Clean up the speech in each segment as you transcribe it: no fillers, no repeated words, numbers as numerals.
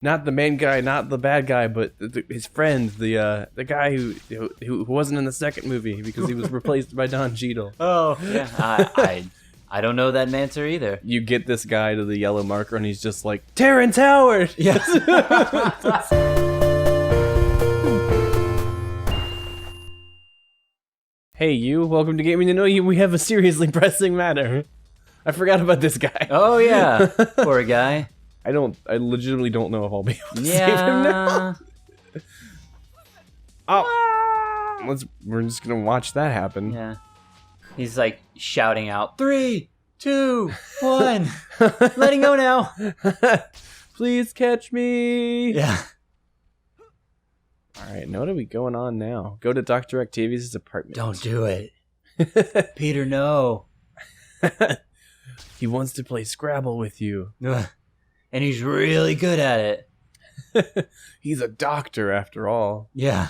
Not the main guy, not the bad guy, but his friend, the guy who wasn't in the second movie because he was replaced by Don Cheadle. Oh, yeah. I don't know that answer either. You get this guy to the yellow marker, and he's just like, Terrence Howard! Yes. Hey, you. Welcome to Gaming to Know You. We have a seriously pressing matter. I forgot about this guy. Oh, yeah. Poor guy. I legitimately don't know if I'll be able to save him now. Oh. We're just gonna watch that happen. Yeah. He's like shouting out, 3, 2, 1. Letting go now. Please catch me. Yeah. All right, now what are we going on now? Go to Dr. Octavius' apartment. Don't do it. Peter, no. He wants to play Scrabble with you. And he's really good at it. He's a doctor after all. Yeah.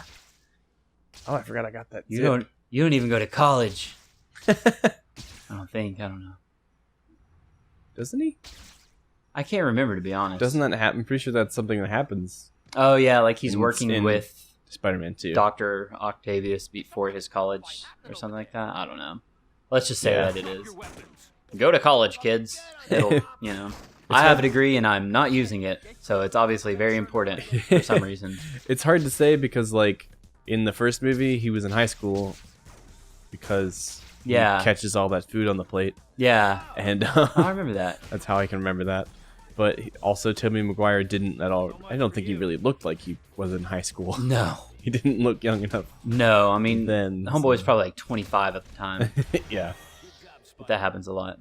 Oh, I forgot I got that. You don't even go to college. I don't know. Doesn't he? I can't remember, to be honest. Doesn't that happen? I'm pretty sure that's something that happens. Oh, yeah, like he's working with Spider-Man 2. Dr. Octavius before his college or something like that. I don't know. Let's just say that it is. Go to college, kids. It'll, I have a degree and I'm not using it, so it's obviously very important for some reason. It's hard to say because, like, in the first movie, he was in high school because he catches all that food on the plate. Yeah. And I remember that. That's how I can remember that. But also, Tobey Maguire didn't at all. I don't think he really looked like he was in high school. No. He didn't look young enough. No, I mean, then Homeboy was probably like 25 at the time. Yeah. But that happens a lot.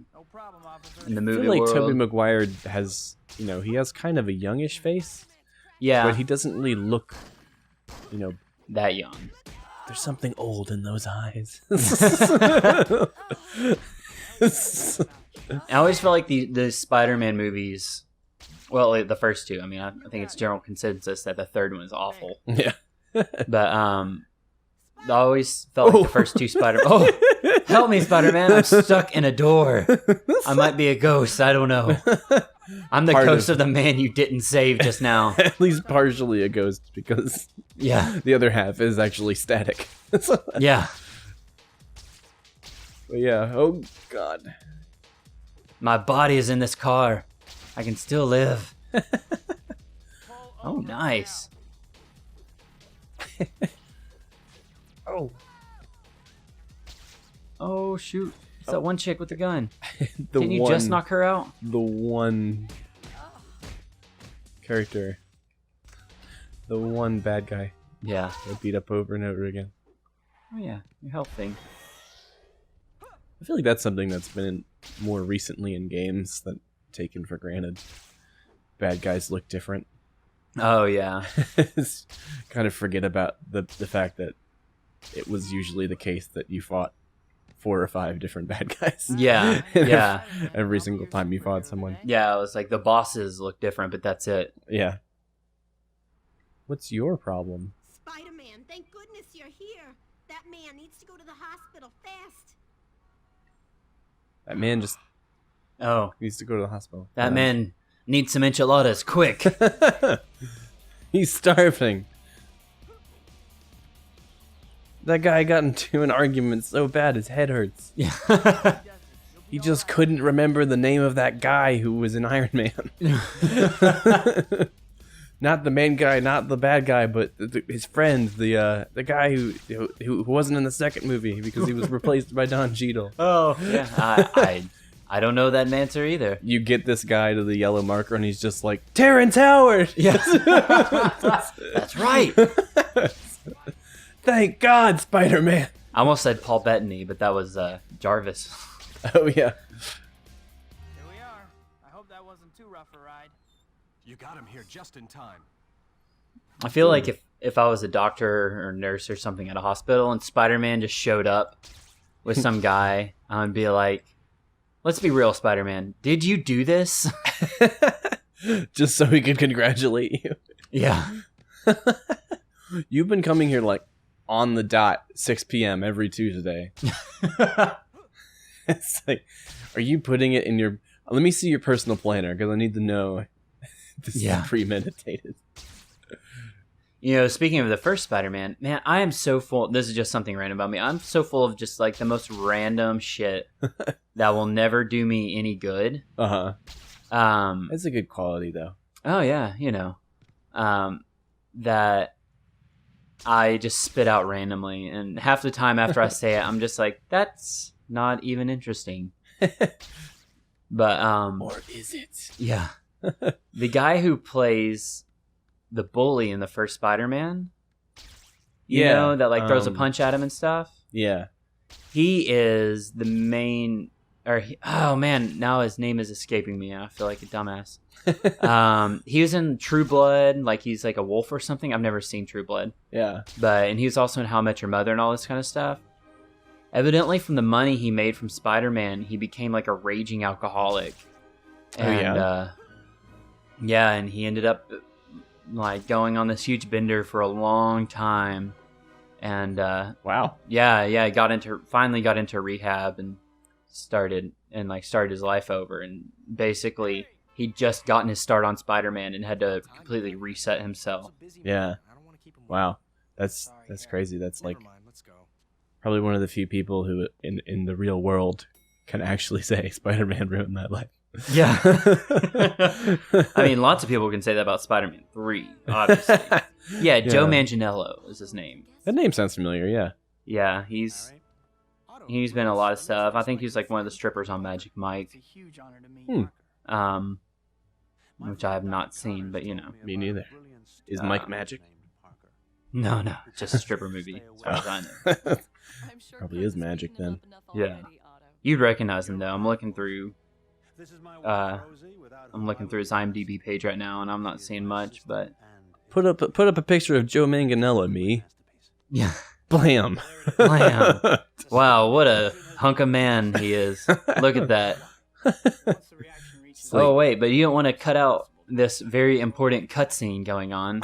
In the movie I feel like world. Tobey Maguire has, he has kind of a youngish face. Yeah. But he doesn't really look, that young. There's something old in those eyes. I always felt like the Spider-Man movies, well, the first two, I mean, I think it's general consensus that the third one is awful. Yeah. But I always felt like the first two Spider-Man... Oh, help me, Spider-Man. I'm stuck in a door. I might be a ghost. I don't know. I'm the ghost of the man you didn't save just now. At least partially a ghost, because the other half is actually static. Yeah. But yeah, oh god. My body is in this car. I can still live. Oh, nice. Oh. Oh, shoot. It's that one chick with the gun. Didn't you just knock her out? The one character. The one bad guy. Yeah. That beat up over and over again. Oh, yeah. Your health thing. I feel like that's something that's been more recently in games that taken for granted. Bad guys look different. Oh, yeah. Kind of forget about the fact that it was usually the case that you fought 4 or 5 different bad guys. Yeah, yeah. Every single time you fought someone. Yeah, it was like the bosses look different, but that's it. Yeah. What's your problem? Spider-Man, thank goodness you're here. That man needs to go to the hospital fast. That man just needs to go to the hospital. That man needs some enchiladas, quick. He's starving. That guy got into an argument so bad his head hurts. Yeah. He just couldn't remember the name of that guy who was in Iron Man. Not the main guy, not the bad guy, but his friend, the guy who wasn't in the second movie because he was replaced by Don Cheadle. Oh, yeah. I don't know that answer either. You get this guy to the yellow marker, and he's just like, Terrence Howard! Yes. That's right. Thank God, Spider-Man. I almost said Paul Bettany, but that was Jarvis. Oh, yeah. Here we are. I hope that wasn't too rough a ride. You got him here just in time. I feel like if I was a doctor or nurse or something at a hospital and Spider-Man just showed up with some guy, I would be like, let's be real, Spider-Man. Did you do this? Just so he could congratulate you. Yeah. You've been coming here like on the dot 6 p.m. every Tuesday. It's like, are you putting it in your... Let me see your personal planner because I need to know This is Yeah. premeditated. You know, speaking of the first Spider-Man, man, I am so full. This is just something random about me. I'm so full of just like the most random shit that will never do me any good. It's a good quality though. Oh yeah, you know, that I just spit out randomly, and half the time after I say it, I'm just like, that's not even interesting. But Or is it? yeah, the guy who plays the bully in the first Spider-Man, you know, that like throws a punch at him and stuff. Yeah. He is the main, oh man, now his name is escaping me. I feel like a dumbass. He was in True Blood, like he's like a wolf or something. I've never seen True Blood. Yeah. And he was also in How I Met Your Mother and all this kind of stuff. Evidently, from the money he made from Spider-Man, he became like a raging alcoholic. And, yeah, and he ended up like going on this huge bender for a long time. And Wow. yeah, he finally got into rehab and started his life over. And basically, he'd just gotten his start on Spider-Man and had to completely reset himself. Yeah. Wow. That's crazy. That's like probably one of the few people who in the real world can actually say Spider-Man ruined my life. Yeah. I mean, lots of people can say that about Spider-Man 3, obviously. Yeah, Joe Manganiello is his name. That name sounds familiar, yeah. Yeah, he's been in a lot of stuff. I think he's like one of the strippers on Magic Mike. Which I have not seen, but you know. Me neither. Is Mike Magic? No, just a stripper movie, as far as I know. Probably is magic then. Yeah. You'd recognize him though. I'm looking through his IMDb page right now, and I'm not seeing much, but Put up a picture of Joe Manganello, me. yeah. Blam. Blam. Wow, what a hunk of man he is. Look at that. Oh wait, but you don't want to cut out this very important cutscene going on.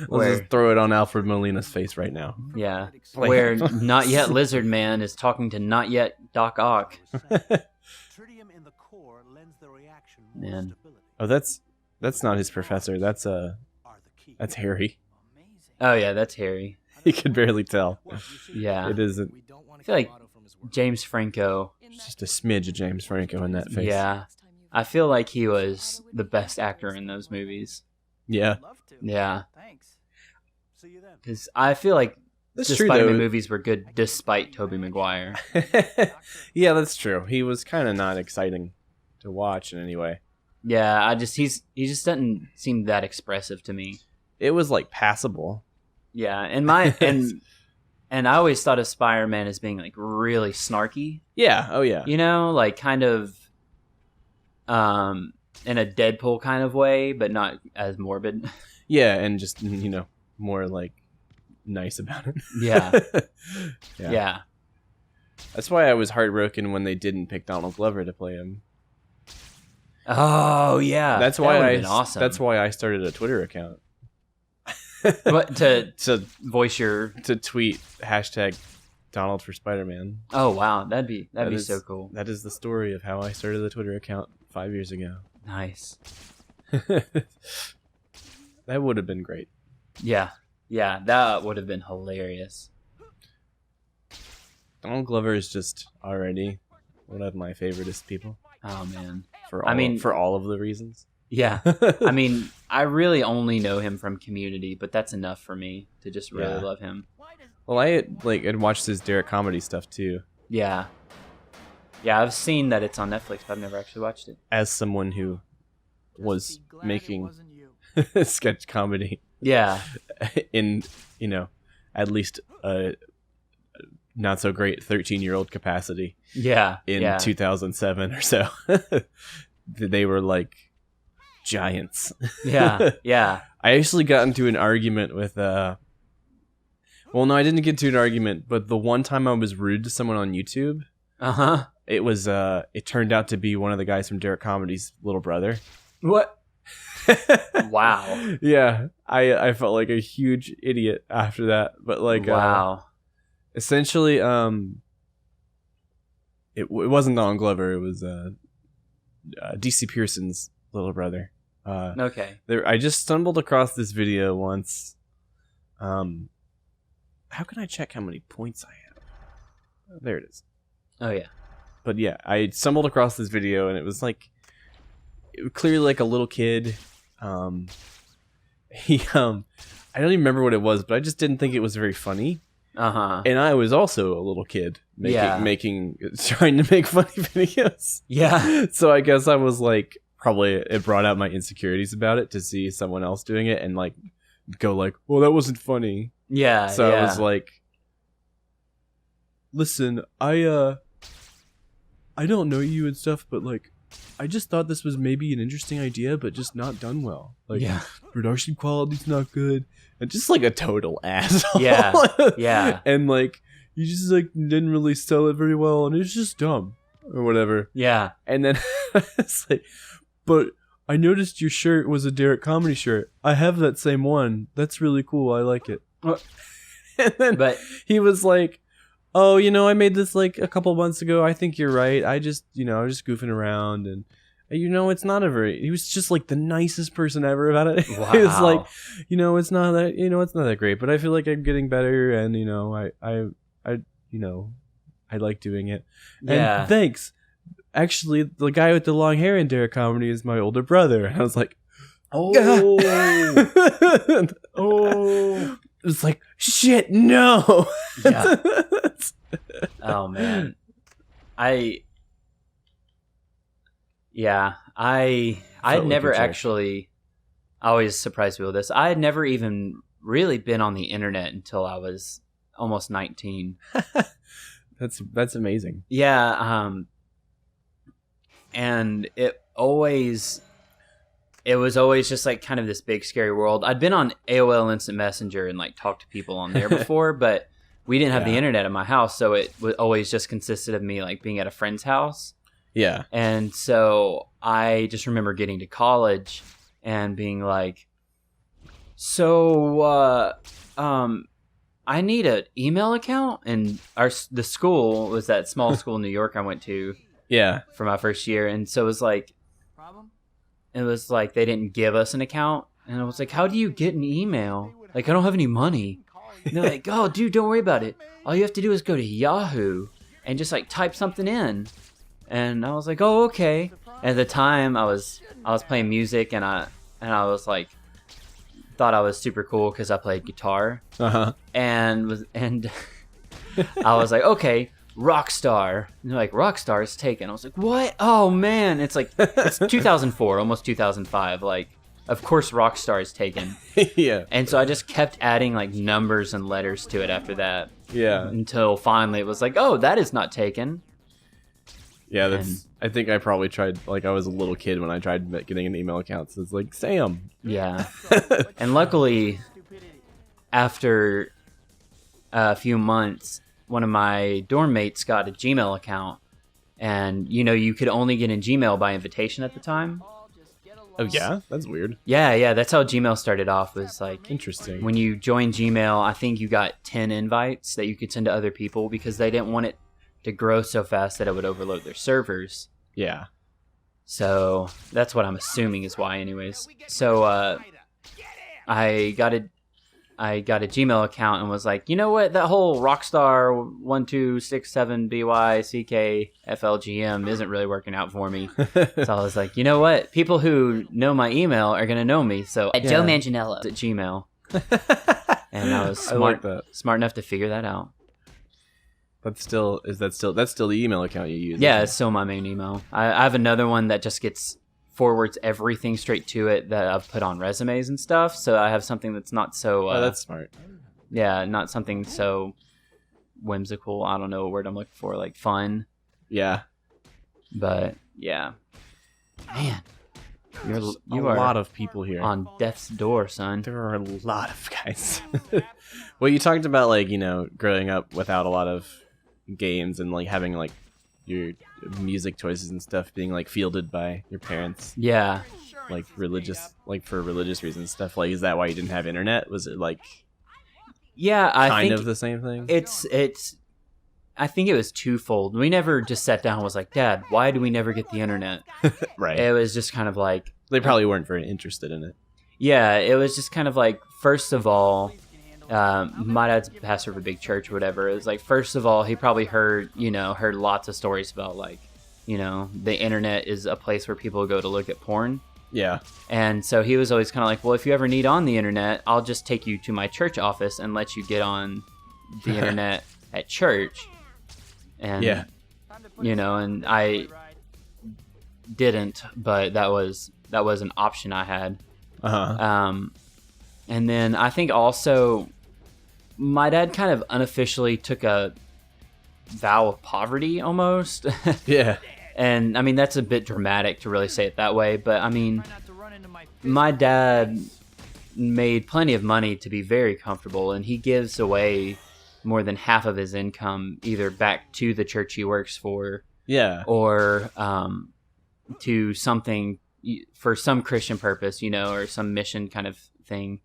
Let's just throw it on Alfred Molina's face right now. Yeah, where Not Yet Lizard Man is talking to Not Yet Doc Ock. Man. Oh, that's not his professor. That's Harry. Oh yeah, that's Harry. He could barely tell. Yeah. It isn't. I feel like James Franco. Just a smidge of James Franco in that face. Yeah. I feel like he was the best actor in those movies. Yeah. Yeah. Because I feel like the That's true, Spider-Man though. movies were good despite Tobey Maguire. Yeah, that's true. He was kind of not exciting to watch in any way. Yeah, he just doesn't seem that expressive to me. It was like passable. Yeah, and I always thought of Spider-Man as being like really snarky. Yeah. Oh yeah. You know, like kind of in a Deadpool kind of way, but not as morbid. Yeah, and just more like nice about it. Yeah. Yeah. Yeah. That's why I was heartbroken when they didn't pick Donald Glover to play him. Oh yeah. That's That why would've been awesome. That's why I started a Twitter account. What, to to voice your tweet hashtag Donald for Spider-Man. Oh wow, that'd be is- so cool. That is the story of how I started the Twitter account 5 years ago. Nice. That would have been great. Yeah, that would have been hilarious. Donald Glover is just already one of my favoriteest people. Oh man. For all of the reasons. Yeah. I mean, I really only know him from Community, but that's enough for me to just really Yeah. love him. Well, I had watched his DerrickComedy stuff too. Yeah. Yeah, I've seen that it's on Netflix, but I've never actually watched it. As someone who was making sketch comedy Yeah. in at least a not so great 13-year-old capacity Yeah. in yeah. 2007 or so. They were like giants. Yeah. Yeah. I actually got into an argument with well, no, I didn't get into an argument, but the one time I was rude to someone on YouTube, Uh-huh. it was it turned out to be one of the guys from DerrickComedy's little brother. What? Wow. Yeah, I felt like a huge idiot after that, but like Wow. essentially it wasn't Donald Glover, it was DC Pearson's little brother. Okay. I just stumbled across this video once. How can I check how many points I have? There it is. Oh yeah. But yeah, I stumbled across this video, and it was like clearly like a little kid. He I don't even remember what it was, but I just didn't think it was very funny. And I was also a little kid trying to make funny videos. Yeah. So I guess I was like, probably it brought out my insecurities about it to see someone else doing it and like go like, well, that wasn't funny. Yeah. So I was like, listen, I don't know you and stuff, but like, I just thought this was maybe an interesting idea, but just not done well. Like, production quality's not good, and just like a total asshole. Yeah. And like, you just like didn't really sell it very well, and it's just dumb or whatever. Yeah. And then it's like, but I noticed your shirt was a DerrickComedy shirt. I have that same one. That's really cool. I like it. And then he was like, oh, I made this like a couple months ago. I think you're right. I was just goofing around, and it's not he was just like the nicest person ever about it. Wow. He was like, it's not that great, but I feel like I'm getting better, and I like doing it. Yeah. And thanks. Actually, the guy with the long hair in DerrickComedy is my older brother. And I was like, oh. It was like, shit, no. Yeah. Oh man. I had never actually, I always surprise people with this. I had never even really been on the internet until I was almost 19. That's amazing. Yeah. And it was always just like kind of this big scary world. I'd been on AOL Instant Messenger and like talked to people on there before, but we didn't have the internet at my house, so it always just consisted of me like being at a friend's house. Yeah. And so I just remember getting to college and being like, so I need an email account, and the school was that small school in New York I went to. Yeah. For my first year, and so it was like they didn't give us an account, and I was like, how do you get an email? Like, I don't have any money. And they're like, oh, dude, don't worry about it. All you have to do is go to Yahoo and just like type something in. And I was like, oh, okay. At the time, I was playing music, and I was like, thought I was super cool because I played guitar. And I was like, okay, Rockstar. And they're like, Rockstar is taken. I was like, what? Oh man, it's 2004, almost 2005. Like, of course Rockstar is taken. Yeah. And so I just kept adding like numbers and letters to it after that. Yeah. Until finally it was like, oh, that is not taken. Yeah, I think I probably tried, like, I was a little kid when I tried getting an email account, so it's like, Sam. Yeah. And luckily, after a few months, one of my dorm mates got a Gmail account, and, you could only get in Gmail by invitation at the time. Oh, yeah? That's weird. Yeah, that's how Gmail started off, was like... Interesting. When you joined Gmail, I think you got 10 invites that you could send to other people, because they didn't want it to grow so fast that it would overload their servers. Yeah. So that's what I'm assuming is why, anyways. So I got a Gmail account and was like, you know what, that whole Rockstar1267byckflgm isn't really working out for me. So I was like, you know what, people who know my email are gonna know me. So at Joe Manganello at Gmail, and I was smart enough to figure that out. That's still the email account you use? Yeah, it's still my main email. I have another one that just forwards everything straight to it that I've put on resumes and stuff. So I have something that's not so... that's smart. Yeah, not something so whimsical. I don't know what word I'm looking for, like fun. Yeah. But, yeah. Man. You are a lot of people here. On death's door, son. There are a lot of guys. Well, you talked about, like, growing up without a lot of games and, like, having, like, your music choices and stuff being, like, fielded by your parents. Yeah. Like, for religious reasons stuff. Like, is that why you didn't have internet? Was it, like... Yeah, I think kind of the same thing? It's... I think it was twofold. We never just sat down and was like, Dad, why do we never get the internet? Right. It was just kind of like, They probably weren't very interested in it. Yeah, it was just kind of like, first of all, my dad's a pastor of a big church or whatever. It was like, first of all, he probably heard lots of stories about like, the internet is a place where people go to look at porn. Yeah. And so he was always kind of like, well, if you ever need on the internet, I'll just take you to my church office and let you get on the internet at church. And, and I didn't, but that was an option I had. And then I think also my dad kind of unofficially took a vow of poverty almost. Yeah. And I mean, that's a bit dramatic to really say it that way, but I mean, my dad made plenty of money to be very comfortable, and he gives away more than half of his income either back to the church he works for, or to something for some Christian purpose, or some mission kind of thing.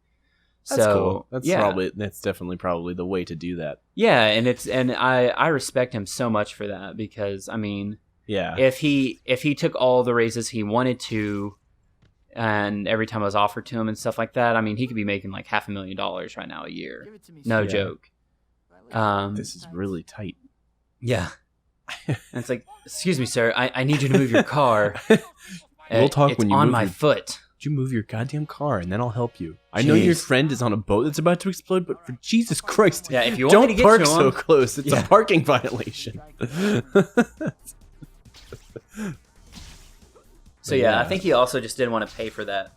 That's cool. That's definitely probably the way to do that. Yeah, and I respect him so much for that, because I mean, if he took all the raises he wanted to, and every time I was offered to him and stuff like that, I mean, he could be making like $500,000 right now a year. No joke. This is really tight. Yeah. And it's like, excuse me, sir, I need you to move your car. We'll talk it's when you on move my foot. You move your goddamn car and then I'll help you. I know your friend is on a boat that's about to explode, but for Jesus Christ, if you want don't me to get park to him, so close. It's a parking violation. So I think he also just didn't want to pay for that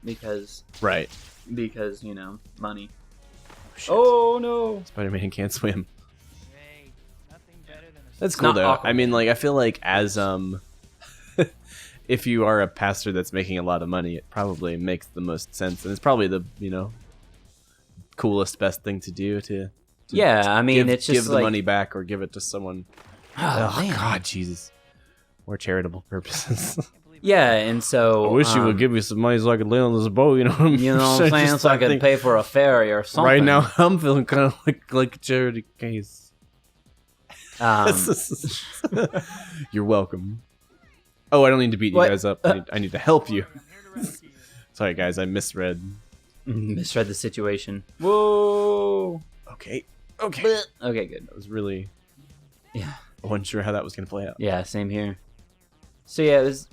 because money. Oh no! Spider-Man can't swim. That's cool though. I mean, like, I feel like as if you are a pastor that's making a lot of money, it probably makes the most sense, and it's probably the coolest, best thing to do. I mean, it's just give the money back or give it to someone. Oh God, Jesus! More charitable purposes. Yeah, and so I wish you would give me some money so I could land on this boat. You know what I'm saying? So I could pay for a ferry or something. Right now, I'm feeling kind of like a charity case. You're welcome. Oh, I don't need to beat you guys up. I need to help you. Sorry, guys, I misread the situation. Whoa. Okay, good. That was really. Yeah. I wasn't sure how that was gonna play out. Yeah, same here. So yeah, it was.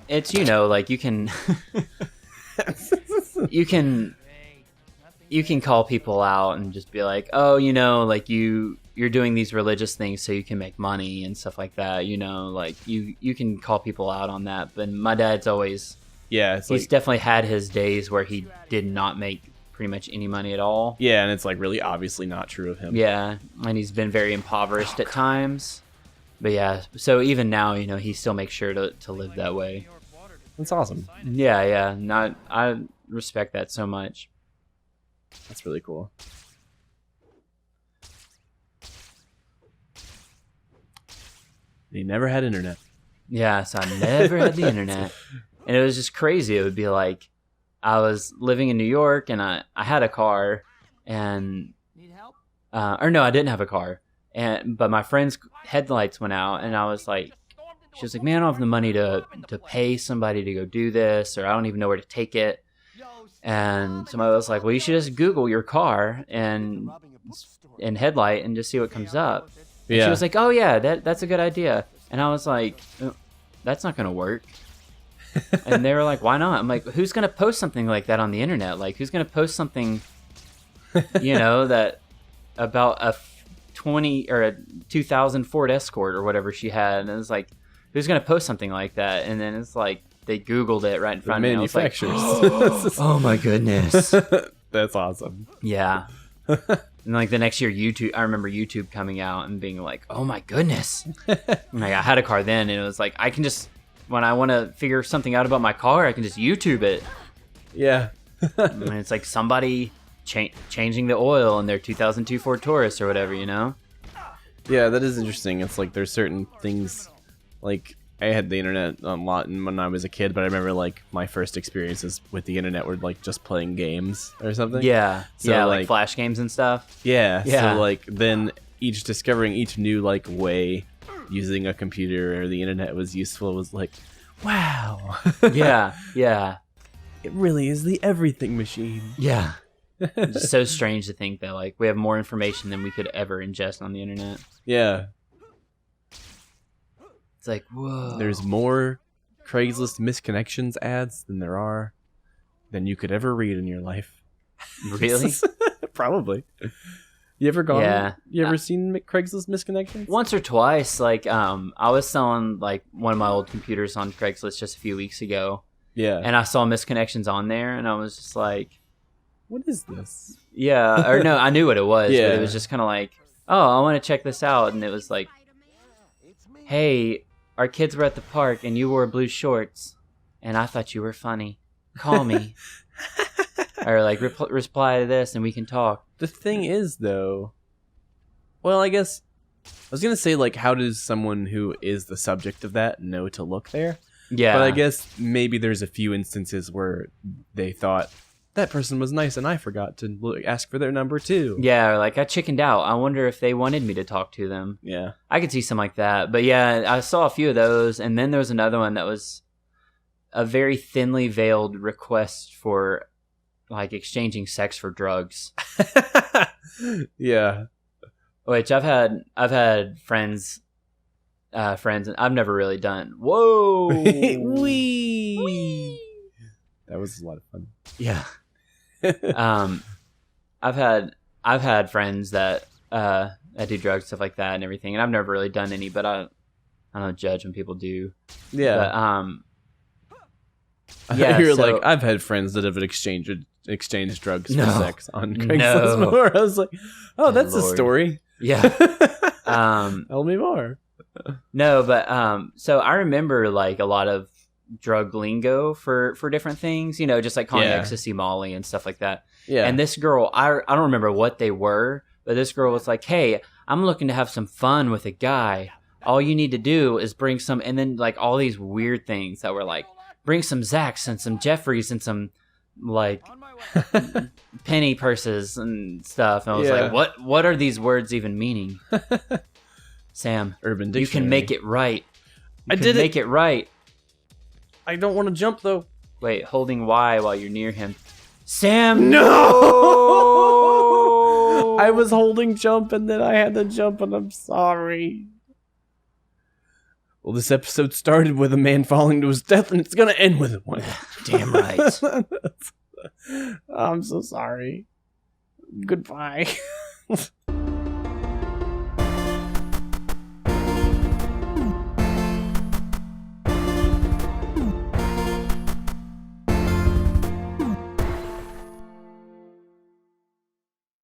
It's like you can you can call people out and just be like, oh, like you're doing these religious things so you can make money and stuff like that. Like you can call people out on that. But my dad's always he's definitely had his days where he did not make pretty much any money at all. Yeah, and it's like really obviously not true of him. Yeah, and he's been very impoverished at times. But yeah, so even now, he still makes sure to live that way. That's awesome. Yeah. I respect that so much. That's really cool. He never had internet. Yeah, so I never had the internet. And it was just crazy. It would be like, I was living in New York and I had a car and... Need help? Or no, I didn't have a car. But my friend's headlights went out, and I was like, she was like, man, I don't have the money to pay somebody to go do this, or I don't even know where to take it. And somebody was like, well, you should just Google your car and headlight and just see what comes up. And she was like, oh yeah, that's a good idea. And I was like, that's not going to work. And they were like, why not? I'm like, who's going to post something like that on the internet? Like, who's going to post something, that about a 2000 Ford Escort or whatever she had, and it's like, who's gonna post something like that? And then it's like they Googled it right in front of me. Manufacturers. Oh my goodness, that's awesome. Yeah. And like the next year, I remember YouTube coming out and being like, oh my goodness. Like, I had a car then, and it was like, I can just, when I want to figure something out about my car, I can just YouTube it. Yeah. And it's like somebody changing the oil in their 2002 Ford Taurus or whatever, Yeah, that is interesting. It's like there's certain things, like I had the internet a lot when I was a kid, but I remember like my first experiences with the internet were like just playing games or something. Yeah, so, yeah, like Flash games and stuff. Yeah. So like then discovering each new like way using a computer or the internet was useful was like, Wow. Yeah, yeah, It really is the everything machine. yeah. It's just so strange to think that like we have more information than we could ever ingest on the internet. Yeah. It's like, whoa. There's more Craigslist misconnections ads than you could ever read in your life. Really? Probably. You ever gone? Yeah. You ever seen Craigslist misconnections? Once or twice. Like, I was selling like one of my old computers on Craigslist just a few weeks ago, Yeah. and I saw misconnections on there, and I was just like, What is this? yeah, or no, I knew what it was, Yeah. but it was just kind of like, oh, I want to check this out, and it was like, hey, our kids were at the park, and you wore blue shorts, and I thought you were funny. Call me. Or like reply to this and we can talk. The thing is, though, well, I guess I was gonna say, like, how does someone who is the subject of that know to look there? Yeah, But I guess maybe there's a few instances where they thought that person was nice and I forgot to ask for their number too. yeah, or like I chickened out. I wonder if they wanted me to talk to them. Yeah. I could see something like that. But yeah, I saw a few of those, and then there was another one that was a very thinly veiled request for like exchanging sex for drugs. Yeah. Which I've had friends, and I've never really done. Whoa, Wee. That was a lot of fun. yeah. I've had friends that do drugs, stuff like that, and everything, and I've never really done any, but I don't judge when people do. Yeah. But, yeah, You're so- like, I've had friends that have exchanged drugs No. for sex on Craigslist No. before. I was like, oh, Good that's a Lord. story. yeah. Tell me more. No, but so I remember like a lot of drug lingo for different things, you know, just like calling Yeah. ecstasy, Molly, and stuff like that. Yeah. And this girl, I don't remember what they were, but this girl was like, hey, I'm looking to have some fun with a guy. All you need to do is bring some, and then like all these weird things that were like, bring some Zacks and some Jeffries and some like On my way. penny purses and stuff. And I was Yeah. like, what are these words even meaning? Sam, Urban you Dictionary. can make it right. I did it. Make it right. I don't want to jump though. Wait, holding Y while you're near him. Sam, No! I was holding jump and then I had to jump and I'm sorry. Well, this episode started with a man falling to his death and it's gonna end with one. Damn right. I'm so sorry. Goodbye.